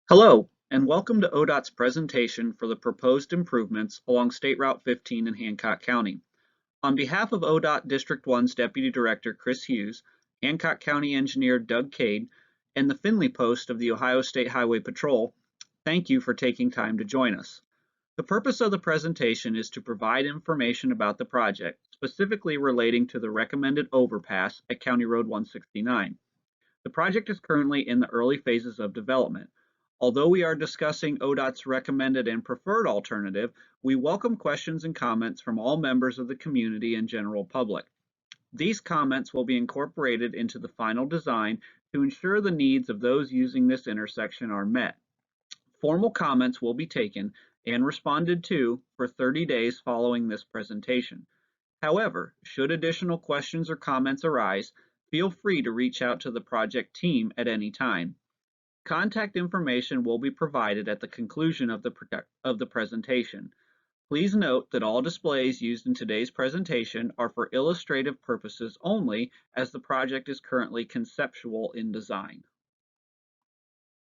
Hello, and welcome to ODOT's presentation for the proposed improvements along State Route 15 in Hancock County. On behalf of ODOT District 1's Deputy Director Chris Hughes, Hancock County Engineer Doug Cade, and the Finley Post of the Ohio State Highway Patrol, thank you for taking time to join us. The purpose of the presentation is to provide information about the project, specifically relating to the recommended overpass at County Road 169. The project is currently in the early phases of development. Although we are discussing ODOT's recommended and preferred alternative, we welcome questions and comments from all members of the community and general public. These comments will be incorporated into the final design to ensure the needs of those using this intersection are met. Formal comments will be taken and responded to for 30 days following this presentation. However, should additional questions or comments arise, feel free to reach out to the project team at any time. Contact information will be provided at the conclusion of the presentation. Please note that all displays used in today's presentation are for illustrative purposes only, as the project is currently conceptual in design.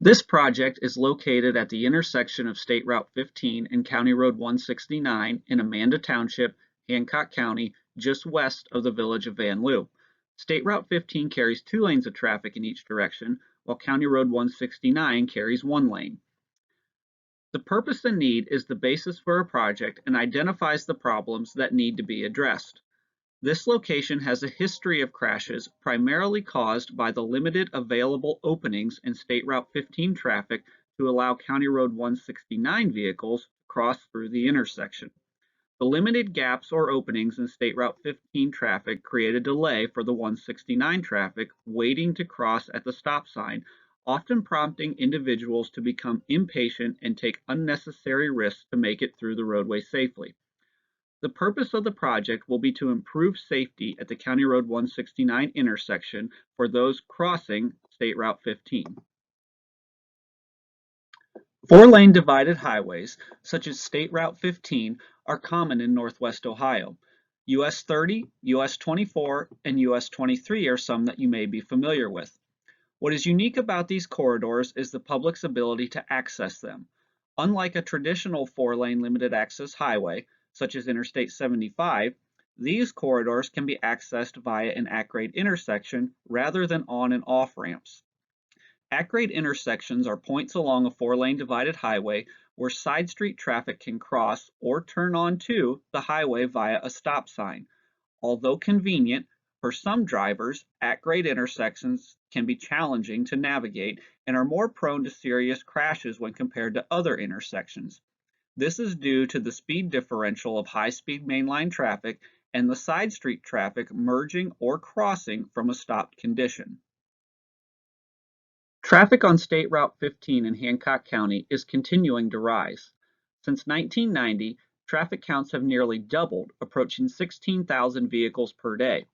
This project is located at the intersection of State Route 15 and County Road 169 in Amanda Township, Hancock County, just west of the village of Vanlue. State Route 15 carries 2 lanes of traffic in each direction, while County Road 169 carries 1 lane. The purpose and need is the basis for a project and identifies the problems that need to be addressed. This location has a history of crashes primarily caused by the limited available openings in State Route 15 traffic to allow County Road 169 vehicles to cross through the intersection. The limited gaps or openings in State Route 15 traffic create a delay for the 169 traffic waiting to cross at the stop sign, often prompting individuals to become impatient and take unnecessary risks to make it through the roadway safely. The purpose of the project will be to improve safety at the County Road 169 intersection for those crossing State Route 15. 4-lane divided highways, such as State Route 15, are common in Northwest Ohio. US 30, US 24, and US 23 are some that you may be familiar with. What is unique about these corridors is the public's ability to access them. Unlike a traditional 4-lane limited access highway, such as Interstate 75, these corridors can be accessed via an at-grade intersection rather than on and off ramps. At-grade intersections are points along a 4-lane divided highway where side street traffic can cross or turn onto the highway via a stop sign. Although convenient, for some drivers, at-grade intersections can be challenging to navigate and are more prone to serious crashes when compared to other intersections. This is due to the speed differential of high-speed mainline traffic and the side street traffic merging or crossing from a stopped condition. Traffic on State Route 15 in Hancock County is continuing to rise. Since 1990, traffic counts have nearly doubled, approaching 16,000 vehicles per day.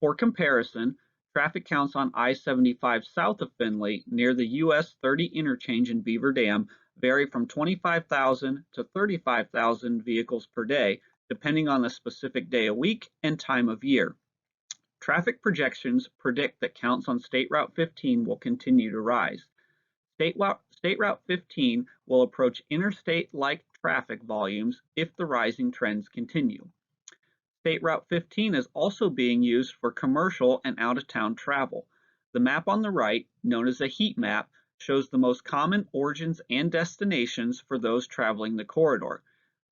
For comparison, traffic counts on I-75 south of Finley near the US 30 interchange in Beaver Dam vary from 25,000 to 35,000 vehicles per day, depending on the specific day of week and time of year. Traffic projections predict that counts on State Route 15 will continue to rise. State Route 15 will approach interstate-like traffic volumes if the rising trends continue. State Route 15 is also being used for commercial and out-of-town travel. The map on the right, known as a heat map, shows the most common origins and destinations for those traveling the corridor.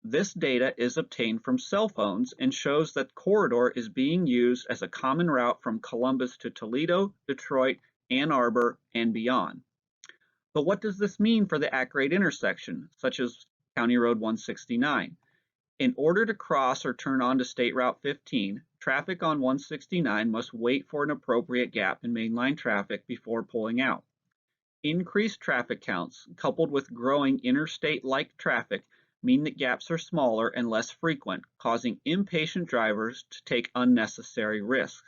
This data is obtained from cell phones and shows that corridor is being used as a common route from Columbus to Toledo, Detroit, Ann Arbor, and beyond. But what does this mean for the at-grade intersection, such as County Road 169? In order to cross or turn onto State Route 15, traffic on 169 must wait for an appropriate gap in mainline traffic before pulling out. Increased traffic counts, coupled with growing interstate-like traffic, mean that gaps are smaller and less frequent, causing impatient drivers to take unnecessary risks.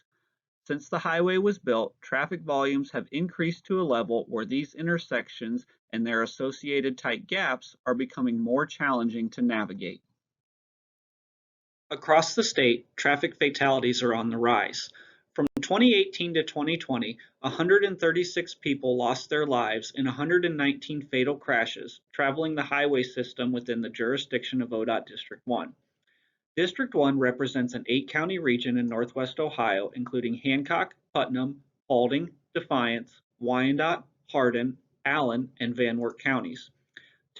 Since the highway was built, traffic volumes have increased to a level where these intersections and their associated tight gaps are becoming more challenging to navigate. Across the state, traffic fatalities are on the rise. From 2018 to 2020, 136 people lost their lives in 119 fatal crashes traveling the highway system within the jurisdiction of ODOT District 1. District 1 represents an 8-county region in northwest Ohio, including Hancock, Putnam, Paulding, Defiance, Wyandotte, Hardin, Allen, and Van Wert counties.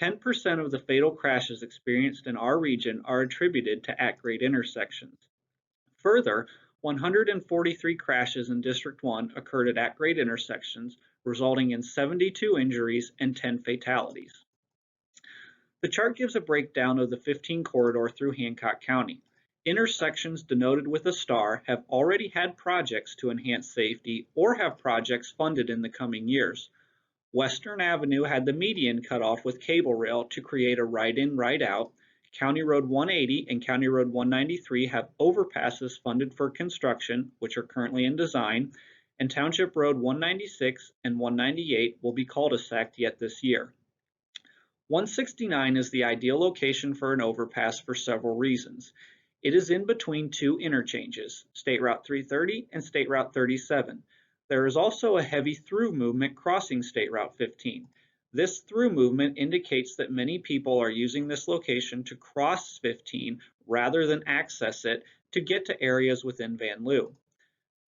10% of the fatal crashes experienced in our region are attributed to at-grade intersections. Further, 143 crashes in District 1 occurred at at-grade intersections, resulting in 72 injuries and 10 fatalities. The chart gives a breakdown of the 15 corridor through Hancock County. Intersections denoted with a star have already had projects to enhance safety or have projects funded in the coming years. Western Avenue had the median cut off with cable rail to create a right-in, right-out. County Road 180 and County Road 193 have overpasses funded for construction, which are currently in design, and Township Road 196 and 198 will be cul-de-saced yet this year. 169 is the ideal location for an overpass for several reasons. It is in between two interchanges, State Route 330 and State Route 37. There is also a heavy through movement crossing State Route 15. This through movement indicates that many people are using this location to cross 15 rather than access it to get to areas within Vanlue.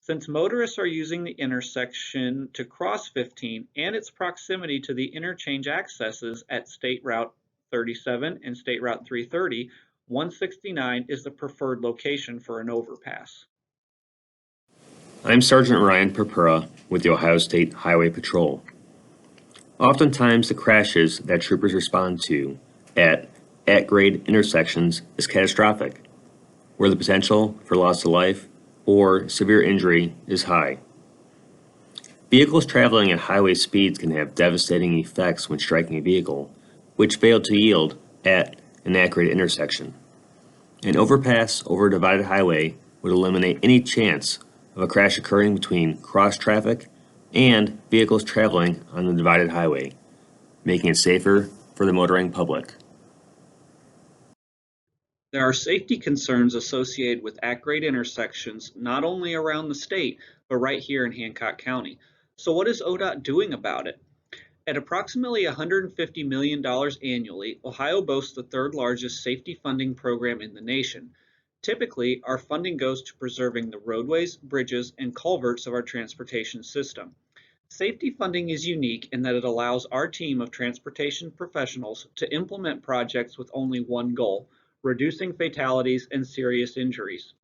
Since motorists are using the intersection to cross 15 and its proximity to the interchange accesses at State Route 37 and State Route 330, 169 is the preferred location for an overpass. I'm Sergeant Ryan Purpura with the Ohio State Highway Patrol. Oftentimes, the crashes that troopers respond to at-grade intersections is catastrophic, where the potential for loss of life or severe injury is high. Vehicles traveling at highway speeds can have devastating effects when striking a vehicle, which failed to yield at an at-grade intersection. An overpass over a divided highway would eliminate any chance of a crash occurring between cross traffic and vehicles traveling on the divided highway, making it safer for the motoring public. There are safety concerns associated with at-grade intersections not only around the state, but right here in Hancock County. So what is ODOT doing about it? At approximately $150 million annually, Ohio boasts the third largest safety funding program in the nation. Typically, our funding goes to preserving the roadways, bridges, and culverts of our transportation system. Safety funding is unique in that it allows our team of transportation professionals to implement projects with only one goal: reducing fatalities and serious injuries.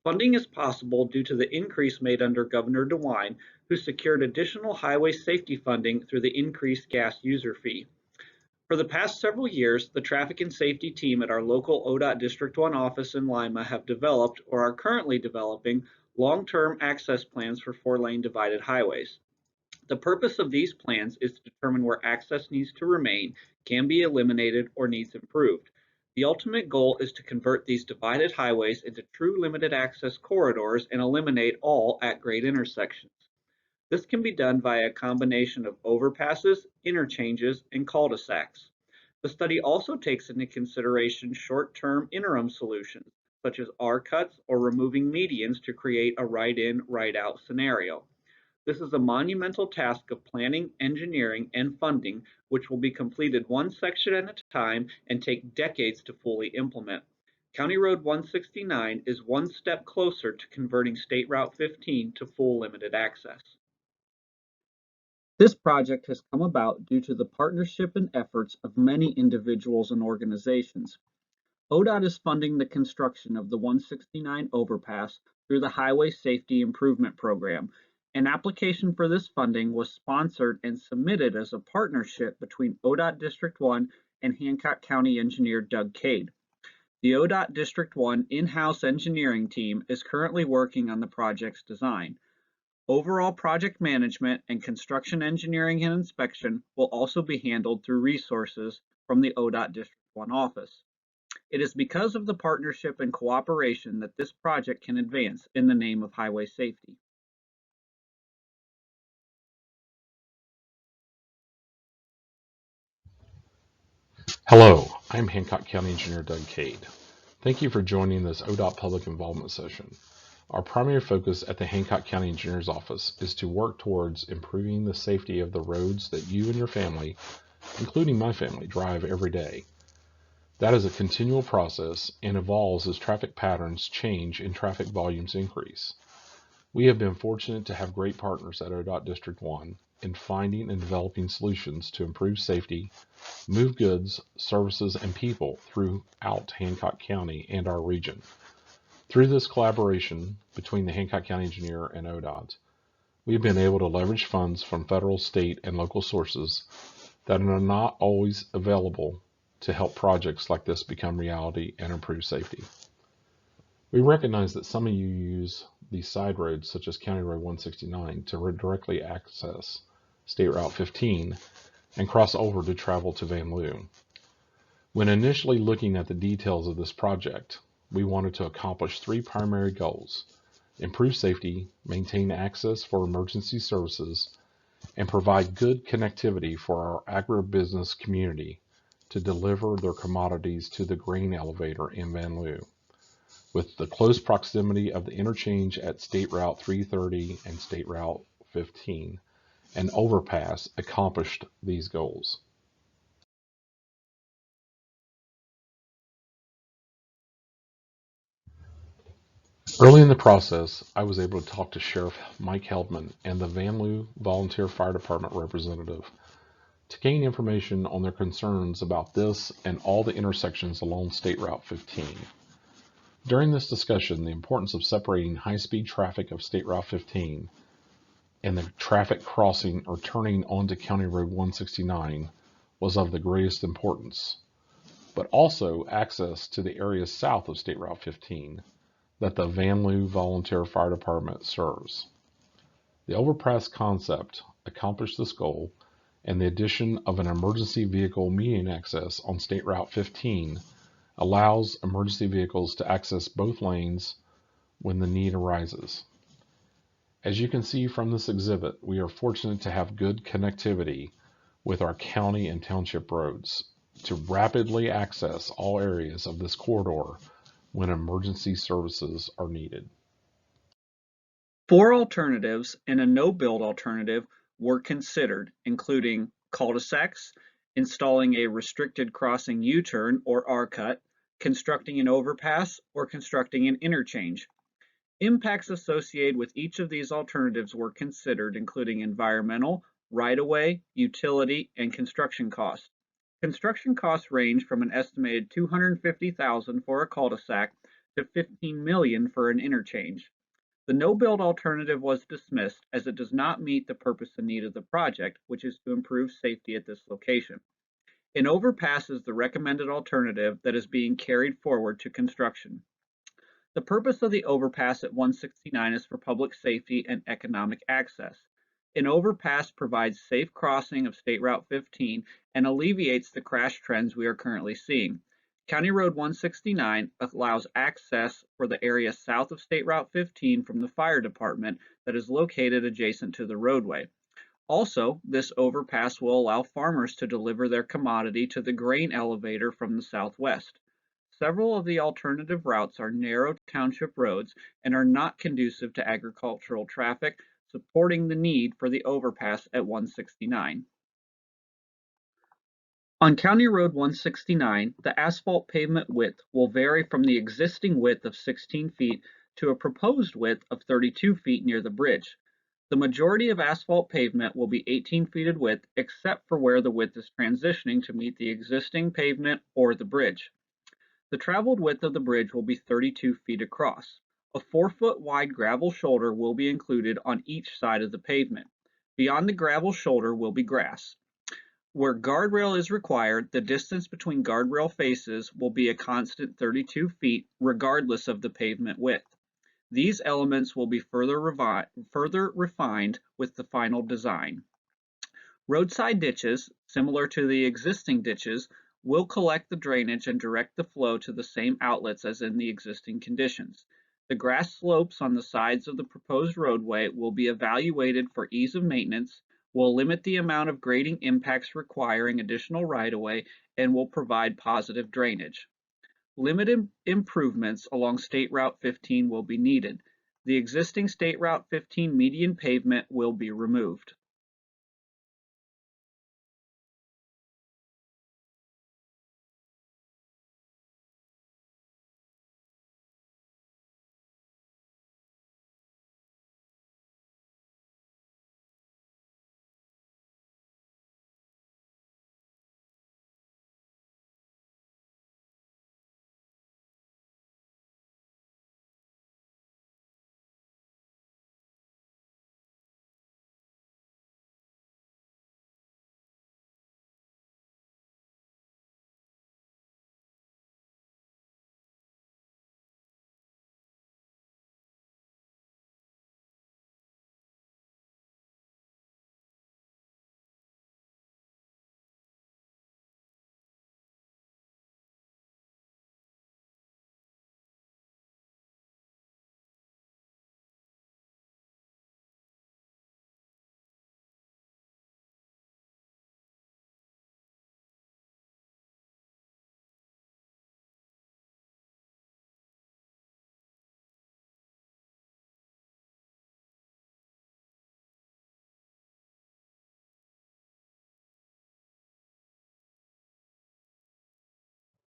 Funding is possible due to the increase made under Governor DeWine, who secured additional highway safety funding through the increased gas user fee. For the past several years, the traffic and safety team at our local ODOT District 1 office in Lima have developed or are currently developing long-term access plans for 4-lane divided highways. The purpose of these plans is to determine where access needs to remain, can be eliminated, or needs improved. The ultimate goal is to convert these divided highways into true limited access corridors and eliminate all at-grade intersections. This can be done via a combination of overpasses, interchanges, and cul-de-sacs. The study also takes into consideration short-term interim solutions, such as R-cuts or removing medians to create a right-in, right-out scenario. This is a monumental task of planning, engineering, and funding, which will be completed one section at a time and take decades to fully implement. County Road 169 is one step closer to converting State Route 15 to full limited access. This project has come about due to the partnership and efforts of many individuals and organizations. ODOT is funding the construction of the 169 overpass through the Highway Safety Improvement Program. An application for this funding was sponsored and submitted as a partnership between ODOT District 1 and Hancock County engineer Doug Cade. The ODOT District 1 in-house engineering team is currently working on the project's design. Overall project management and construction engineering and inspection will also be handled through resources from the ODOT District 1 office. It is because of the partnership and cooperation that this project can advance in the name of highway safety. Hello, I'm Hancock County Engineer Doug Cade. Thank you for joining this ODOT Public Involvement session. Our primary focus at the Hancock County Engineer's Office is to work towards improving the safety of the roads that you and your family, including my family, drive every day. That is a continual process and evolves as traffic patterns change and traffic volumes increase. We have been fortunate to have great partners at ODOT District 1 in finding and developing solutions to improve safety, move goods, services, and people throughout Hancock County and our region. Through this collaboration between the Hancock County Engineer and ODOT, we have been able to leverage funds from federal, state, and local sources that are not always available to help projects like this become reality and improve safety. We recognize that some of you use these side roads, such as County Road 169, to directly access State Route 15 and cross over to travel to Vanlue. When initially looking at the details of this project, we wanted to accomplish three primary goals: improve safety, maintain access for emergency services, and provide good connectivity for our agribusiness community to deliver their commodities to the grain elevator in Vanlue. With the close proximity of the interchange at State Route 330 and State Route 15, an overpass accomplished these goals. Early in the process, I was able to talk to Sheriff Mike Heldman and the Vanlue Volunteer Fire Department representative to gain information on their concerns about this and all the intersections along State Route 15. During this discussion, the importance of separating high-speed traffic of State Route 15 and the traffic crossing or turning onto County Road 169 was of the greatest importance, but also access to the areas south of State Route 15 that the Vanlue Volunteer Fire Department serves. The overpass concept accomplished this goal, and the addition of an emergency vehicle median access on State Route 15 allows emergency vehicles to access both lanes when the need arises. As you can see from this exhibit, we are fortunate to have good connectivity with our county and township roads to rapidly access all areas of this corridor when emergency services are needed. 4 alternatives and a no-build alternative were considered, including cul-de-sacs, installing a restricted crossing U-turn or R-cut, constructing an overpass, or constructing an interchange. Impacts associated with each of these alternatives were considered, including environmental, right-of-way, utility, and construction costs. Construction costs range from an estimated $250,000 for a cul-de-sac to $15 million for an interchange. The no-build alternative was dismissed as it does not meet the purpose and need of the project, which is to improve safety at this location. An overpass is the recommended alternative that is being carried forward to construction. The purpose of the overpass at 169 is for public safety and economic access. An overpass provides safe crossing of State Route 15 and alleviates the crash trends we are currently seeing. County Road 169 allows access for the area south of State Route 15 from the fire department that is located adjacent to the roadway. Also, this overpass will allow farmers to deliver their commodity to the grain elevator from the southwest. Several of the alternative routes are narrow township roads and are not conducive to agricultural traffic, supporting the need for the overpass at 169. On County Road 169, the asphalt pavement width will vary from the existing width of 16 feet to a proposed width of 32 feet near the bridge. The majority of asphalt pavement will be 18 feet in width, except for where the width is transitioning to meet the existing pavement or the bridge. The traveled width of the bridge will be 32 feet across. A 4-foot wide gravel shoulder will be included on each side of the pavement. Beyond the gravel shoulder will be grass. Where guardrail is required, the distance between guardrail faces will be a constant 32 feet regardless of the pavement width. These elements will be further refined with the final design. Roadside ditches, similar to the existing ditches, will collect the drainage and direct the flow to the same outlets as in the existing conditions. The grass slopes on the sides of the proposed roadway will be evaluated for ease of maintenance, will limit the amount of grading impacts requiring additional right-of-way, and will provide positive drainage. Limited improvements along State Route 15 will be needed. The existing State Route 15 median pavement will be removed.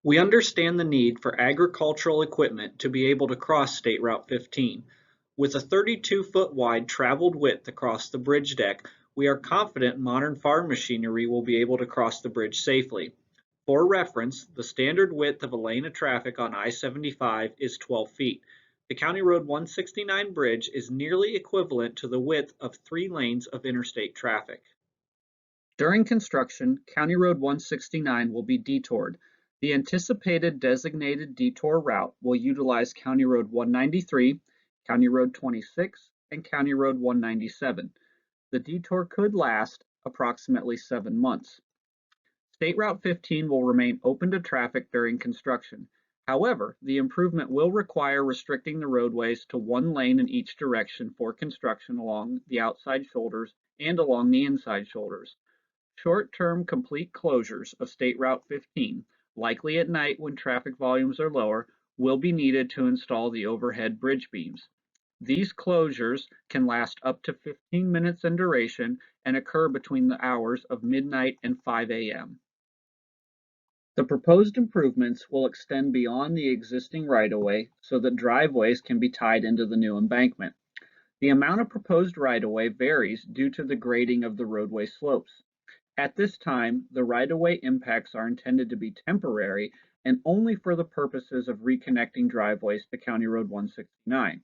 We understand the need for agricultural equipment to be able to cross State Route 15. With a 32-foot wide traveled width across the bridge deck, we are confident modern farm machinery will be able to cross the bridge safely. For reference, the standard width of a lane of traffic on I-75 is 12 feet. The County Road 169 bridge is nearly equivalent to the width of 3 lanes of interstate traffic. During construction, County Road 169 will be detoured. The anticipated designated detour route will utilize County Road 193, County Road 26, and County Road 197. The detour could last approximately 7 months. State Route 15 will remain open to traffic during construction. However, the improvement will require restricting the roadways to 1 lane in each direction for construction along the outside shoulders and along the inside shoulders. Short-term complete closures of State Route 15, likely at night when traffic volumes are lower, will be needed to install the overhead bridge beams. These closures can last up to 15 minutes in duration and occur between the hours of midnight and 5 a.m. The proposed improvements will extend beyond the existing right-of-way so that driveways can be tied into the new embankment. The amount of proposed right-of-way varies due to the grading of the roadway slopes. At this time, the right-of-way impacts are intended to be temporary and only for the purposes of reconnecting driveways to County Road 169.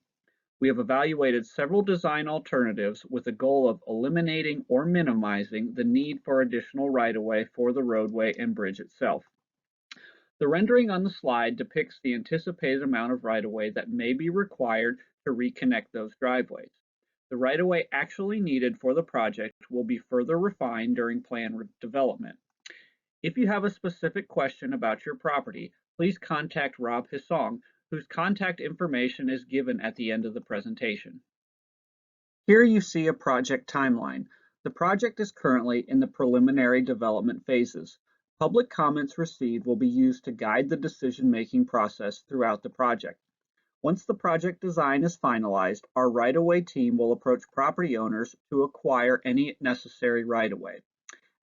We have evaluated several design alternatives with a goal of eliminating or minimizing the need for additional right-of-way for the roadway and bridge itself. The rendering on the slide depicts the anticipated amount of right-of-way that may be required to reconnect those driveways. The right-of-way actually needed for the project will be further refined during plan development. If you have a specific question about your property, please contact Rob Hissong, whose contact information is given at the end of the presentation. Here you see a project timeline. The project is currently in the preliminary development phases. Public comments received will be used to guide the decision-making process throughout the project. Once the project design is finalized, our right-of-way team will approach property owners to acquire any necessary right-of-way.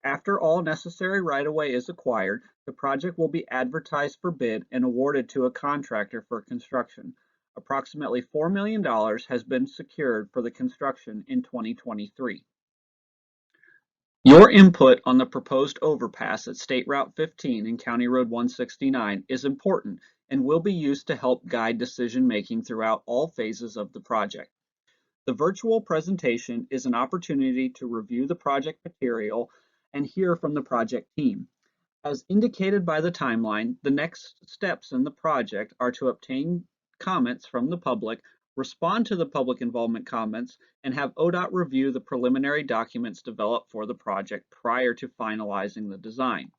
After all necessary right-of-way is acquired, the project will be advertised for bid and awarded to a contractor for construction. Approximately $4 million has been secured for the construction in 2023. Your input on the proposed overpass at State Route 15 and County Road 169 is important and will be used to help guide decision-making throughout all phases of the project. The virtual presentation is an opportunity to review the project material and hear from the project team. As indicated by the timeline, the next steps in the project are to obtain comments from the public, respond to the public involvement comments, and have ODOT review the preliminary documents developed for the project prior to finalizing the design.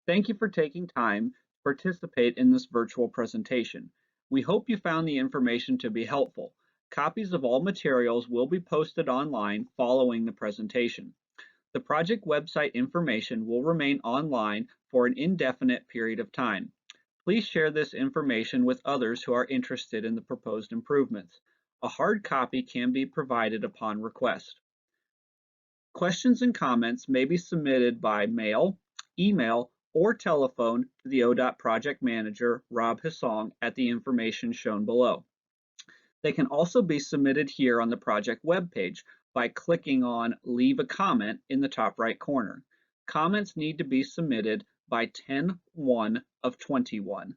Thank you for taking time to participate in this virtual presentation. We hope you found the information to be helpful. Copies of all materials will be posted online following the presentation. The project website information will remain online for an indefinite period of time. Please share this information with others who are interested in the proposed improvements. A hard copy can be provided upon request. Questions and comments may be submitted by mail, email, or telephone to the ODOT Project Manager, Rob Hassong, at the information shown below. They can also be submitted here on the project webpage by clicking on Leave a Comment in the top right corner. Comments need to be submitted by 10/1 of 21.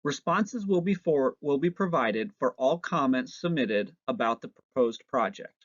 Responses will be provided for all comments submitted about the proposed project.